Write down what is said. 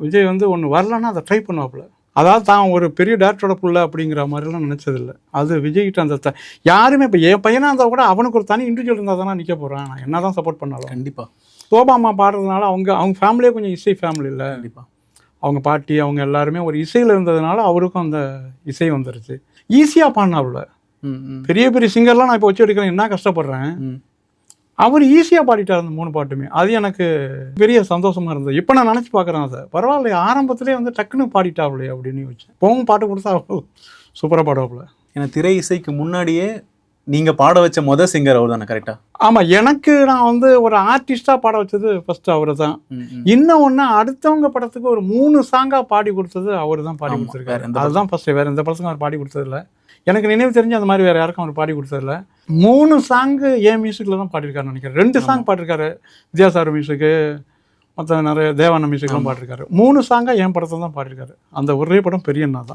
விஜய் வந்து ஒன்று வரலன்னா அதை ட்ரை பண்ணுவாப்புல. அதாவது தான் ஒரு பெரிய டேரக்டரோட புள்ள அப்படிங்கிற மாதிரிலாம் நினச்சதில்லை. அது விஜய்கிட்ட அந்த யாருமே இப்போ என் பையனாக இருந்தால் கூட அவனுக்கு ஒரு தனி இண்டிவிஜுவல் இருந்தால் தானே நிற்க போகிறான். நான் என்ன தான் சப்போர்ட் பண்ணாலும் கண்டிப்பாக சோபாமா பாடுறதுனால அவங்க ஃபேமிலியே கொஞ்சம் இசை ஃபேமிலி இல்லை. கண்டிப்பாக அவங்க பாட்டி அவங்க எல்லாருமே ஒரு இசையில் இருந்ததுனால அவருக்கும் அந்த இசை வந்துருச்சு. ஈஸியாக பாடினாப்புல. பெரிய பெரிய சிங்கர்லாம் நான் இப்போ வச்சு எடுக்கிறேன், என்ன கஷ்டப்படுறேன். அவர் ஈஸியாக பாடிட்டார் அந்த 3 பாட்டுமே. அது எனக்கு பெரிய சந்தோஷமாக இருந்தது. இப்போ நான் நினச்சி பார்க்குறேன் அதை. பரவாயில்ல, ஆரம்பத்திலே வந்து டக்குன்னு பாடிட்டாப்லையே அப்படின்னு யோசிச்சேன். இப்போவும் பாட்டு கொடுத்தா சூப்பராக பாடுவாப்புல. ஏன்னா திரை இசைக்கு முன்னாடியே நீங்கள் பாட வச்ச சிங்கர் அவர் தானே? கரெக்டாக? ஆமாம், எனக்கு நான் வந்து ஒரு ஆர்டிஸ்டாக பாட வச்சது ஃபஸ்ட்டு அவர் தான். இன்னும் ஒன்று, அடுத்தவங்க படத்துக்கு ஒரு 3 சாங்காக பாடி கொடுத்தது அவர் தான் பாடி கொடுத்துருக்காரு. அதுதான் ஃபஸ்ட்டு. வேறு எந்த படத்துக்கும் அவர் பாடி கொடுத்ததில்ல. எனக்கு நினைவு தெரிஞ்சு அந்த மாதிரி வேறு யாருக்கும் அவர் பாடி கொடுத்ததில்ல. 3 சாங்கு என் மியூசிக்கில் தான் பாடியிருக்காருன்னு நினைக்கிறேன். 2 சாங் பாடிருக்காரு வித்யாசாகர் மியூசிக்கு, மற்ற நிறைய தேவான மியூசிக்லாம் பாடிருக்காரு. 3 சாங்காக என் படத்தை தான் பாடியிருக்காரு. அந்த ஒரே படம் பெரிய அண்ணா தான்.